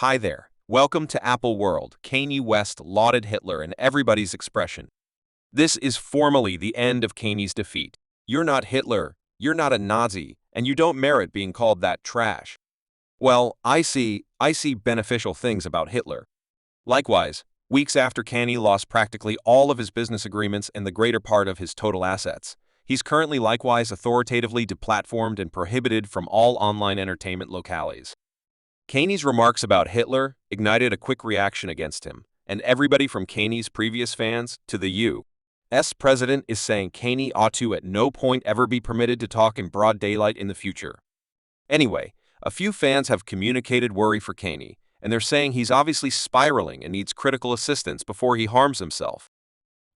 Hi there. Welcome to Apple World. Kanye West lauded Hitler in everybody's expression. This is formally the end of Kanye's defeat. You're not Hitler, you're not a Nazi, and you don't merit being called that trash. Well, I see beneficial things about Hitler. Likewise, weeks after Kanye lost practically all of his business agreements and the greater part of his total assets, he's currently likewise authoritatively deplatformed and prohibited from all online entertainment locales. Kanye's remarks about Hitler ignited a quick reaction against him, and everybody from Kanye's previous fans to the U.S. president is saying Kanye ought to at no point ever be permitted to talk in broad daylight in the future. Anyway, a few fans have communicated worry for Kanye, and they're saying he's obviously spiraling and needs critical assistance before he harms himself.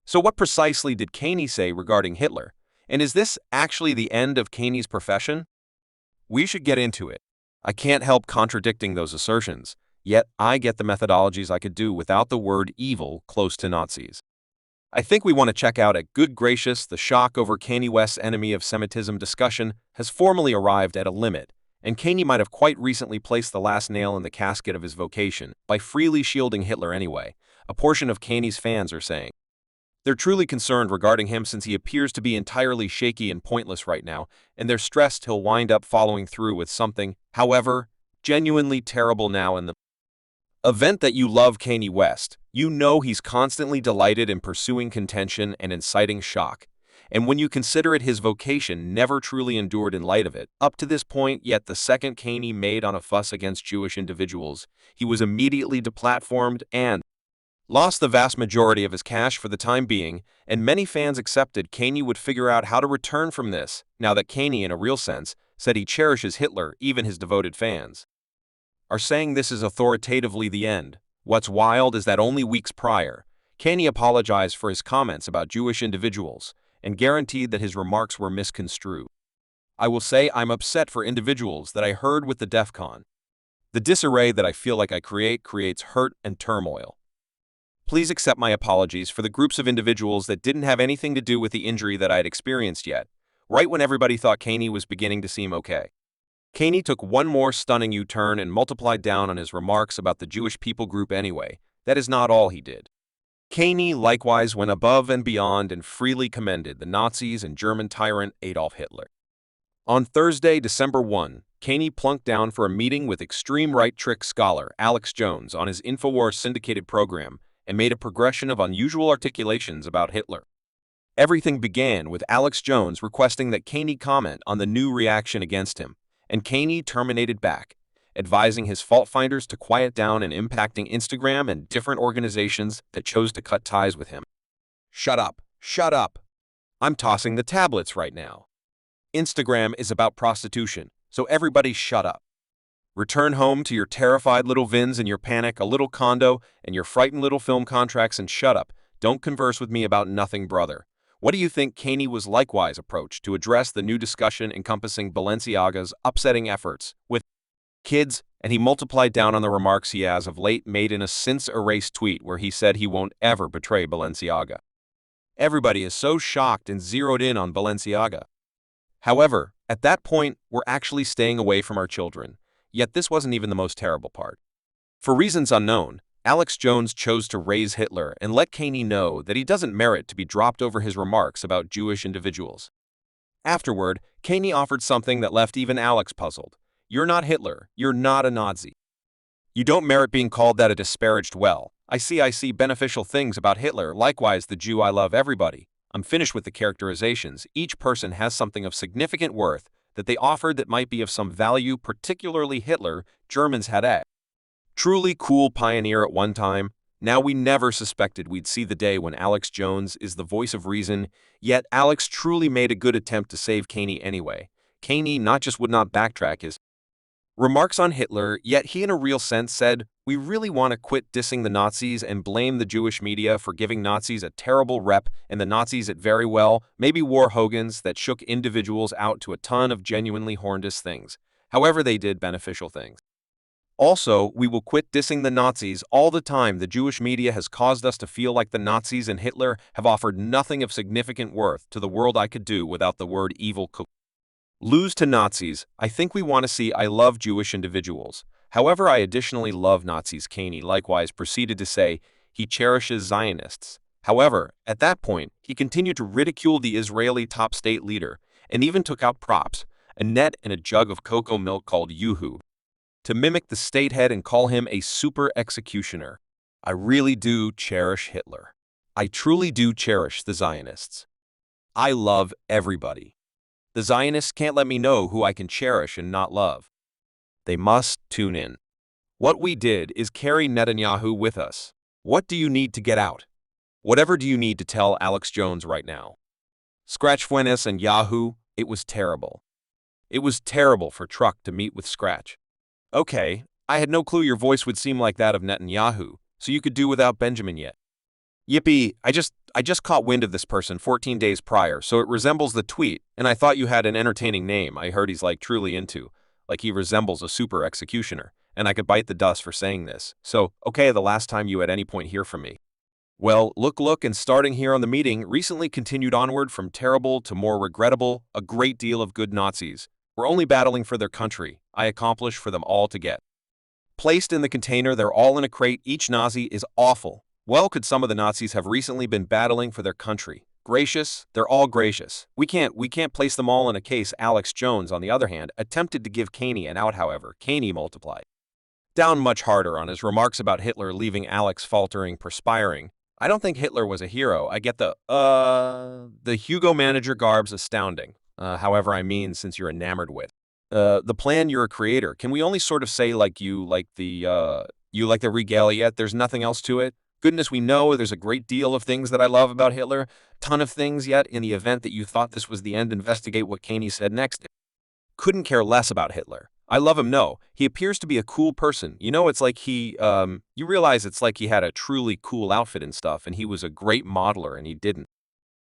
So what precisely did Kanye say regarding Hitler? And is this actually the end of Kanye's profession? We should get into it. I can't help contradicting those assertions, yet I get the methodologies I could do without the word evil close to Nazis. I think we want to check out at Good Gracious. The shock over Kanye West's enemy of Semitism discussion has formally arrived at a limit, and Kanye might have quite recently placed the last nail in the casket of his vocation by freely shielding Hitler anyway, a portion of Kanye's fans are saying. They're truly concerned regarding him since he appears to be entirely shaky and pointless right now, and they're stressed he'll wind up following through with something, however, genuinely terrible now in the event that you love Kanye West. You know he's constantly delighted in pursuing contention and inciting shock. And when you consider it his vocation never truly endured in light of it, up to this point, yet the second Kanye made on a fuss against Jewish individuals, he was immediately deplatformed and lost the vast majority of his cash for the time being, and many fans accepted Kanye would figure out how to return from this, now that Kanye, in a real sense, said he cherishes Hitler. Even his devoted fans are saying this is authoritatively the end. What's wild is that only weeks prior, Kanye apologized for his comments about Jewish individuals and guaranteed that his remarks were misconstrued. I will say I'm upset for individuals that I heard with the DEF CON. The disarray that I feel like I creates hurt and turmoil. Please accept my apologies for the groups of individuals that didn't have anything to do with the injury that I had experienced yet, right when everybody thought Kanye was beginning to seem okay. Kanye took one more stunning U-turn and multiplied down on his remarks about the Jewish people group anyway. That is not all he did. Kanye likewise went above and beyond and freely commended the Nazis and German tyrant Adolf Hitler. On Thursday, December 1, Kanye plunked down for a meeting with extreme right trick scholar Alex Jones on his InfoWars syndicated program and made a progression of unusual articulations about Hitler. Everything began with Alex Jones requesting that Kanye comment on the new reaction against him, and Kanye terminated back, advising his fault-finders to quiet down and impacting Instagram and different organizations that chose to cut ties with him. Shut up, shut up. I'm tossing the tablets right now. Instagram is about prostitution, so everybody shut up. Return home to your terrified little Vins and your panic, a little condo, and your frightened little film contracts and shut up. Don't converse with me about nothing, brother. What do you think Kanye was likewise approached to address the new discussion encompassing Balenciaga's upsetting efforts with kids, and he multiplied down on the remarks he has of late made in a since-erased tweet where he said he won't ever betray Balenciaga. Everybody is so shocked and zeroed in on Balenciaga. However, at that point, we're actually staying away from our children. Yet this wasn't even the most terrible part. For reasons unknown, Alex Jones chose to raise Hitler and let Kanye know that he doesn't merit to be dropped over his remarks about Jewish individuals. Afterward, Kanye offered something that left even Alex puzzled. You're not Hitler, you're not a Nazi. You don't merit being called that. A disparaged well. I see beneficial things about Hitler, likewise the Jew I love everybody. I'm finished with the characterizations. Each person has something of significant worth that they offered that might be of some value, particularly Hitler. Germans had a truly cool pioneer at one time. Now we never suspected we'd see the day when Alex Jones is the voice of reason, yet Alex truly made a good attempt to save Kanye anyway. Kanye not just would not backtrack his remarks on Hitler, yet he in a real sense said, we really want to quit dissing the Nazis and blame the Jewish media for giving Nazis a terrible rep, and the Nazis at very well, maybe war hogans that shook individuals out to a ton of genuinely horrendous things. However, they did beneficial things. Also, we will quit dissing the Nazis all the time. The Jewish media has caused us to feel like the Nazis and Hitler have offered nothing of significant worth to the world. I could do without the word evil. Lose to Nazis. I think we want to see I love Jewish individuals. However, I additionally love Nazis. Kanye likewise proceeded to say he cherishes Zionists. However, at that point, he continued to ridicule the Israeli top state leader and even took out props, a net and a jug of cocoa milk called Yoo-hoo, to mimic the state head and call him a super executioner. I really do cherish Hitler. I truly do cherish the Zionists. I love everybody. The Zionists can't let me know who I can cherish and not love. They must tune in. What we did is carry Netanyahu with us. What do you need to get out? Whatever do you need to tell Alex Jones right now? Scratch Fuentes and Yahoo, it was terrible. It was terrible for Truck to meet with Scratch. Okay, I had no clue your voice would seem like that of Netanyahu, so you could do without Benjamin yet. Yippee, I just caught wind of this person 14 days prior, so it resembles the tweet, and I thought you had an entertaining name I heard he's like truly into, like he resembles a super executioner, and I could bite the dust for saying this. So, okay, the last time you at any point hear from me. Well, look, and starting here on the meeting, recently continued onward from terrible to more regrettable, a great deal of good Nazis. We're only battling for their country. I accomplish for them all to get. Placed in the container, they're all in a crate, each Nazi is awful. Well, could some of the Nazis have recently been battling for their country? Gracious, they're all gracious. We can't place them all in a case. Alex Jones, on the other hand, attempted to give Kanye an out. However, Kanye multiplied down much harder on his remarks about Hitler, leaving Alex faltering, perspiring. I don't think Hitler was a hero. I get the Hugo manager garb's astounding. However, I mean, since you're enamored with the plan, you're a creator. Can we only sort of say you like the regalia? There's nothing else to it. Goodness, we know there's a great deal of things that I love about Hitler. Ton of things, yet in the event that you thought this was the end, investigate what Kanye said next. Couldn't care less about Hitler. I love him, no. He appears to be a cool person. You know, it's like you realize it's like he had a truly cool outfit and stuff, and he was a great modeler, and he didn't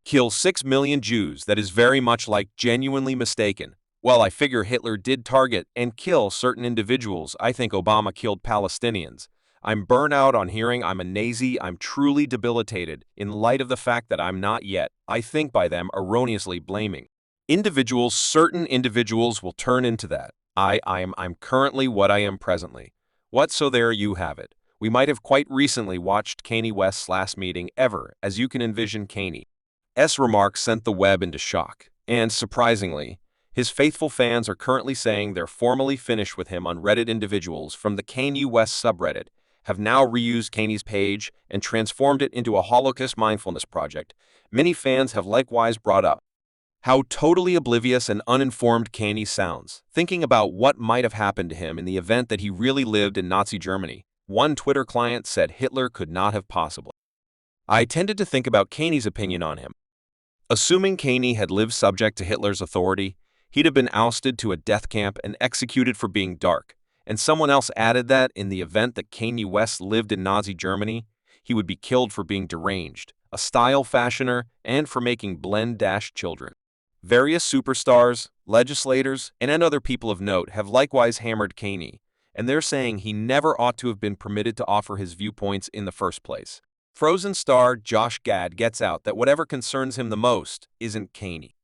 kill 6 million Jews. That is very much like genuinely mistaken. Well, I figure Hitler did target and kill certain individuals. I think Obama killed Palestinians. I'm burnt out on hearing I'm a Nazi. I'm truly debilitated in light of the fact that I'm not yet, I think, by them erroneously blaming individuals. Certain individuals will turn into that. I'm currently what I am presently. What, so there you have it. We might have quite recently watched Kanye West's last meeting ever, as you can envision. Kanye's remarks sent the web into shock, and surprisingly, his faithful fans are currently saying they're formally finished with him on Reddit. Individuals from the Kanye West subreddit have now reused Kanye's page and transformed it into a Holocaust mindfulness project. Many fans have likewise brought up how totally oblivious and uninformed Kanye sounds, thinking about what might have happened to him in the event that he really lived in Nazi Germany. One Twitter client said Hitler could not have possibly. I tended to think about Kanye's opinion on him. Assuming Kanye had lived subject to Hitler's authority, he'd have been ousted to a death camp and executed for being dark. And someone else added that in the event that Kanye West lived in Nazi Germany, he would be killed for being deranged, a style fashioner, and for making blend-children. Various superstars, legislators, and other people of note have likewise hammered Kanye, and they're saying he never ought to have been permitted to offer his viewpoints in the first place. Frozen star Josh Gad gets out that whatever concerns him the most isn't Kanye.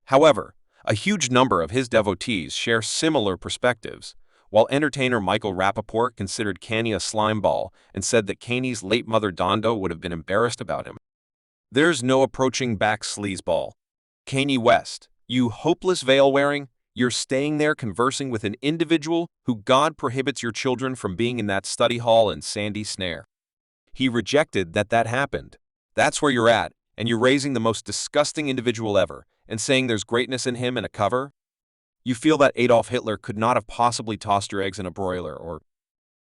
However, a huge number of his devotees share similar perspectives, while entertainer Michael Rappaport considered Kanye a slimeball and said that Kanye's late mother Dondo would have been embarrassed about him. There's no approaching back sleazeball. Kanye West, you hopeless veil-wearing, you're staying there conversing with an individual who God prohibits your children from being in that study hall in Sandy Snare. He rejected that happened. That's where you're at, and you're raising the most disgusting individual ever, and saying there's greatness in him and a cover? You feel that Adolf Hitler could not have possibly tossed your eggs in a broiler, or